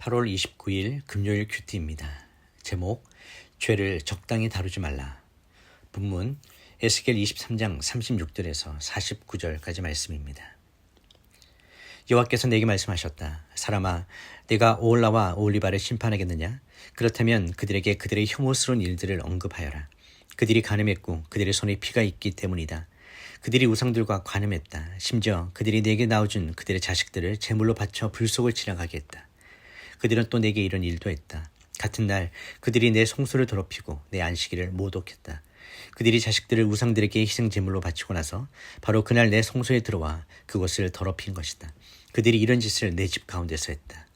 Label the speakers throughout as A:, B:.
A: 8월 29일 금요일 큐티입니다. 제목 죄를 적당히 다루지 말라. 본문 에스겔 23장 36절에서 49절까지 말씀입니다. 여호와께서 내게 말씀하셨다. 사람아, 내가 오홀라와 오홀리바를 심판하겠느냐? 그렇다면 그들에게 그들의 혐오스러운 일들을 언급하여라. 그들이 간음했고 그들의 손에 피가 있기 때문이다. 그들이 우상들과 간음했다. 심지어 그들이 내게 낳아준 그들의 자식들을 제물로 바쳐 불속을 지나가게 했다. 그들은 또 내게 이런 일도 했다. 같은 날 그들이 내 성소를 더럽히고 내 안식일을 모독했다. 그들이 자식들을 우상들에게 희생제물로 바치고 나서 바로 그날 내 성소에 들어와 그것을 더럽힌 것이다. 그들이 이런 짓을 내 집 가운데서 했다.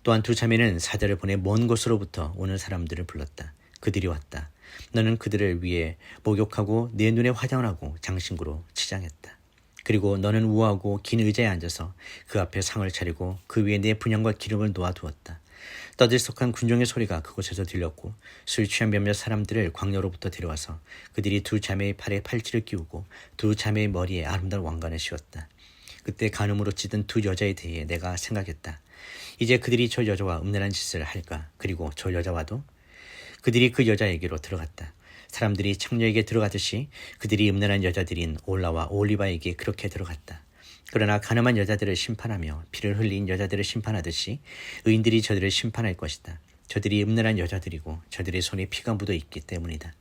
A: 또한 두 자매는 사자를 보내 먼 곳으로부터 오는 사람들을 불렀다. 그들이 왔다. 너는 그들을 위해 목욕하고 내 눈에 화장을 하고 장신구로 치장했다. 그리고 너는 우아하고 긴 의자에 앉아서 그 앞에 상을 차리고 그 위에 내 분향과 기름을 놓아두었다. 떠들썩한 군종의 소리가 그곳에서 들렸고 술 취한 몇몇 사람들을 광야로부터 데려와서 그들이 두 자매의 팔에 팔찌를 끼우고 두 자매의 머리에 아름다운 왕관을 씌웠다. 그때 간음으로 찌든 두 여자에 대해 내가 생각했다. 이제 그들이 저 여자와 음란한 짓을 할까? 그리고 저 여자와도? 그들이 그 여자에게로 들어갔다. 사람들이 창녀에게 들어가듯이 그들이 음란한 여자들인 올라와 올리바에게 그렇게 들어갔다. 그러나 가늠한 여자들을 심판하며 피를 흘린 여자들을 심판하듯이 의인들이 저들을 심판할 것이다. 저들이 음란한 여자들이고 저들의 손에 피가 묻어 있기 때문이다.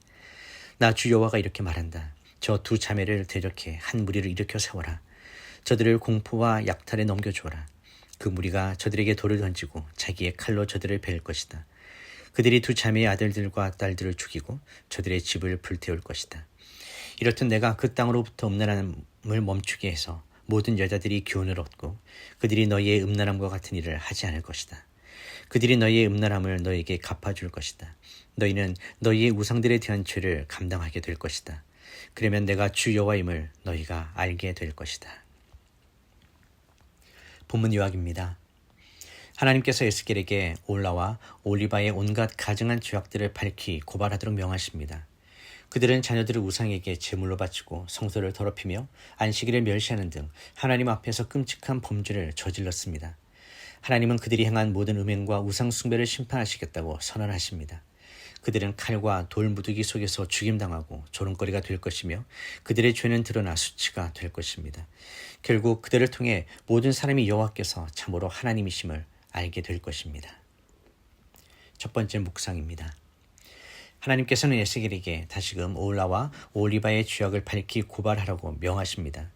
A: 나 주 여호와가 이렇게 말한다. 저 두 자매를 대적해 한 무리를 일으켜 세워라. 저들을 공포와 약탈에 넘겨주어라. 그 무리가 저들에게 돌을 던지고 자기의 칼로 저들을 베일 것이다. 그들이 두 자매의 아들들과 딸들을 죽이고 저들의 집을 불태울 것이다. 이렇듯 내가 그 땅으로부터 음란함을 멈추게 해서 모든 여자들이 교훈을 얻고 그들이 너희의 음란함과 같은 일을 하지 않을 것이다. 그들이 너희의 음란함을 너희에게 갚아줄 것이다. 너희는 너희의 우상들에 대한 죄를 감당하게 될 것이다. 그러면 내가 주 여호와임을 너희가 알게 될 것이다. 본문 요약입니다. 하나님께서 에스겔에게 올라와 올리바의 온갖 가증한 죄악들을 밝히 고발하도록 명하십니다. 그들은 자녀들을 우상에게 제물로 바치고 성소를 더럽히며 안식일을 멸시하는 등 하나님 앞에서 끔찍한 범죄를 저질렀습니다. 하나님은 그들이 행한 모든 음행과 우상 숭배를 심판하시겠다고 선언하십니다. 그들은 칼과 돌무더기 속에서 죽임당하고 조롱거리가 될 것이며 그들의 죄는 드러나 수치가 될 것입니다. 결국 그들을 통해 모든 사람이 여호와께서 참으로 하나님이심을 알게 될 것입니다. 첫 번째 묵상입니다. 하나님께서는 에스겔에게 다시금 오홀라와 오홀리바의 죄악을 밝히 고발하라고 명하십니다.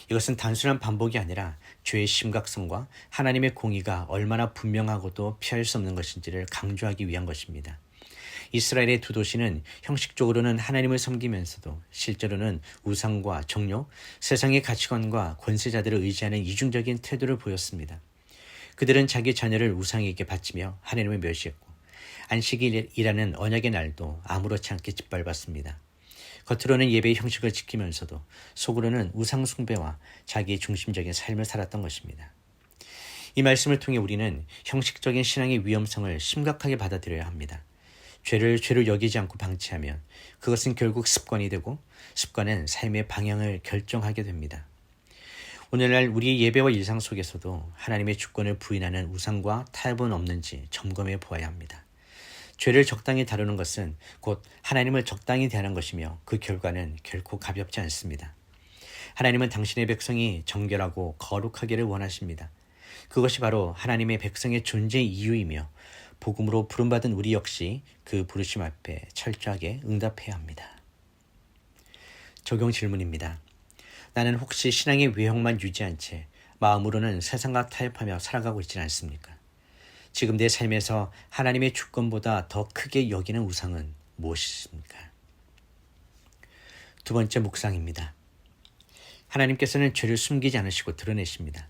A: 이것은 단순한 반복이 아니라 죄의 심각성과 하나님의 공의가 얼마나 분명하고도 피할 수 없는 것인지를 강조하기 위한 것입니다. 이스라엘의 두 도시는 형식적으로는 하나님을 섬기면서도 실제로는 우상과 정욕, 세상의 가치관과 권세자들을 의지하는 이중적인 태도를 보였습니다. 그들은 자기 자녀를 우상에게 바치며 하나님을 멸시했고 안식일이라는 언약의 날도 아무렇지 않게 짓밟았습니다. 겉으로는 예배의 형식을 지키면서도 속으로는 우상 숭배와 자기 중심적인 삶을 살았던 것입니다. 이 말씀을 통해 우리는 형식적인 신앙의 위험성을 심각하게 받아들여야 합니다. 죄를 죄로 여기지 않고 방치하면 그것은 결국 습관이 되고 습관은 삶의 방향을 결정하게 됩니다. 오늘날 우리의 예배와 일상 속에서도 하나님의 주권을 부인하는 우상과 타협은 없는지 점검해 보아야 합니다. 죄를 적당히 다루는 것은 곧 하나님을 적당히 대하는 것이며 그 결과는 결코 가볍지 않습니다. 하나님은 당신의 백성이 정결하고 거룩하기를 원하십니다. 그것이 바로 하나님의 백성의 존재 이유이며 복음으로 부름받은 우리 역시 그 부르심 앞에 철저하게 응답해야 합니다. 적용 질문입니다. 나는 혹시 신앙의 외형만 유지한 채 마음으로는 세상과 타협하며 살아가고 있지는 않습니까? 지금 내 삶에서 하나님의 주권보다 더 크게 여기는 우상은 무엇입니까? 두 번째 묵상입니다. 하나님께서는 죄를 숨기지 않으시고 드러내십니다.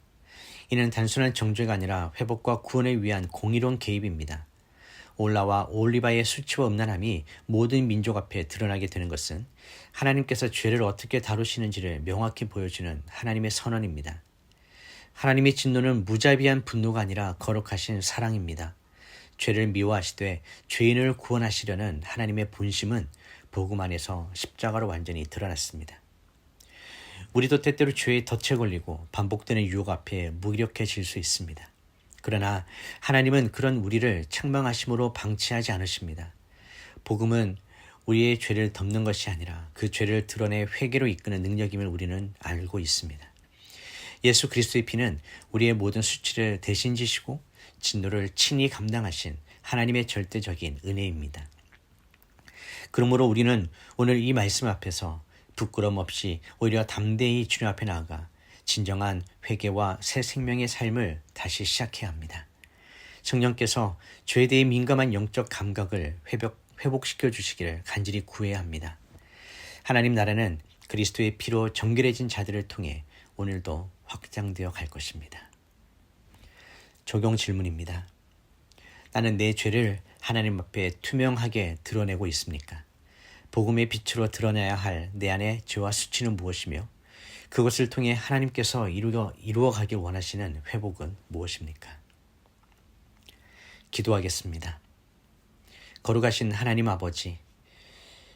A: 이는 단순한 정죄가 아니라 회복과 구원을 위한 공의로운 개입입니다. 올라와 올리바의 수치와 음란함이 모든 민족 앞에 드러나게 되는 것은 하나님께서 죄를 어떻게 다루시는지를 명확히 보여주는 하나님의 선언입니다. 하나님의 진노는 무자비한 분노가 아니라 거룩하신 사랑입니다. 죄를 미워하시되 죄인을 구원하시려는 하나님의 본심은 복음 안에서 십자가로 완전히 드러났습니다. 우리도 때때로 죄에 덫에 걸리고 반복되는 유혹 앞에 무기력해질 수 있습니다. 그러나 하나님은 그런 우리를 책망하심으로 방치하지 않으십니다. 복음은 우리의 죄를 덮는 것이 아니라 그 죄를 드러내 회개로 이끄는 능력임을 우리는 알고 있습니다. 예수 그리스도의 피는 우리의 모든 수치를 대신 지시고 진노를 친히 감당하신 하나님의 절대적인 은혜입니다. 그러므로 우리는 오늘 이 말씀 앞에서 부끄럼 없이 오히려 담대히 주님 앞에 나아가 진정한 회개와 새 생명의 삶을 다시 시작해야 합니다. 성령께서 죄에 대해 민감한 영적 감각을 회복시켜 주시기를 간절히 구해야 합니다. 하나님 나라는 그리스도의 피로 정결해진 자들을 통해 오늘도 확장되어 갈 것입니다. 적용 질문입니다. 나는 내 죄를 하나님 앞에 투명하게 드러내고 있습니까? 복음의 빛으로 드러내야 할 내 안의 죄와 수치는 무엇이며 그것을 통해 하나님께서 이루어가길 원하시는 회복은 무엇입니까? 기도하겠습니다. 거룩하신 하나님 아버지,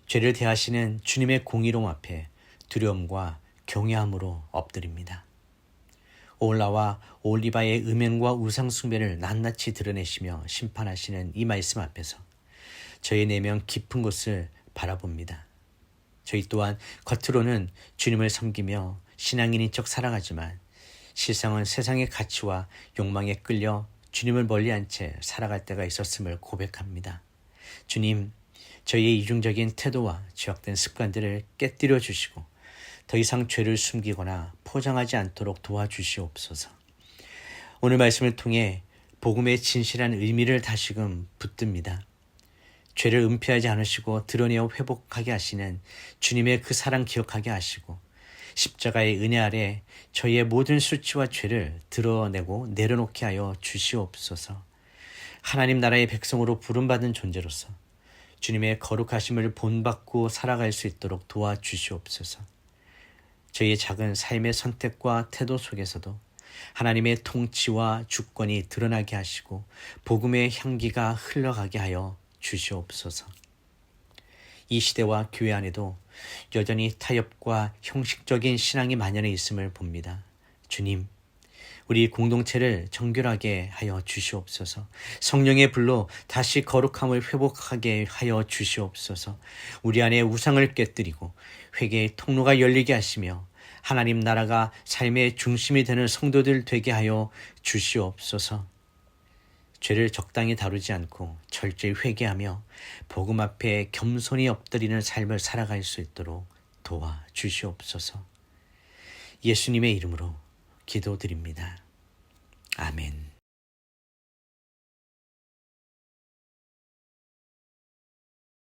A: 죄를 대하시는 주님의 공의로움 앞에 두려움과 경외함으로 엎드립니다. 올라와 올리바의 음행과 우상숭배를 낱낱이 드러내시며 심판하시는 이 말씀 앞에서 저의 내면 깊은 곳을 바라봅니다. 저희 또한 겉으로는 주님을 섬기며 신앙인인 척 살아가지만 실상은 세상의 가치와 욕망에 끌려 주님을 멀리한 채 살아갈 때가 있었음을 고백합니다. 주님, 저희의 이중적인 태도와 죄악된 습관들을 깨뜨려 주시고 더 이상 죄를 숨기거나 포장하지 않도록 도와주시옵소서. 오늘 말씀을 통해 복음의 진실한 의미를 다시금 붙듭니다. 죄를 은폐하지 않으시고 드러내어 회복하게 하시는 주님의 그 사랑 기억하게 하시고 십자가의 은혜 아래 저희의 모든 수치와 죄를 드러내고 내려놓게 하여 주시옵소서. 하나님 나라의 백성으로 부름받은 존재로서 주님의 거룩하심을 본받고 살아갈 수 있도록 도와주시옵소서. 저희의 작은 삶의 선택과 태도 속에서도 하나님의 통치와 주권이 드러나게 하시고 복음의 향기가 흘러가게 하여 주시옵소서. 이 시대와 교회 안에도 여전히 타협과 형식적인 신앙이 만연해 있음을 봅니다. 주님, 우리 공동체를 정결하게 하여 주시옵소서. 성령의 불로 다시 거룩함을 회복하게 하여 주시옵소서. 우리 안에 우상을 깨뜨리고 회개의 통로가 열리게 하시며 하나님 나라가 삶의 중심이 되는 성도들 되게 하여 주시옵소서. 죄를 적당히 다루지 않고 철저히 회개하며 복음 앞에 겸손히 엎드리는 삶을 살아갈 수 있도록 도와주시옵소서. 예수님의 이름으로 기도드립니다. 아멘.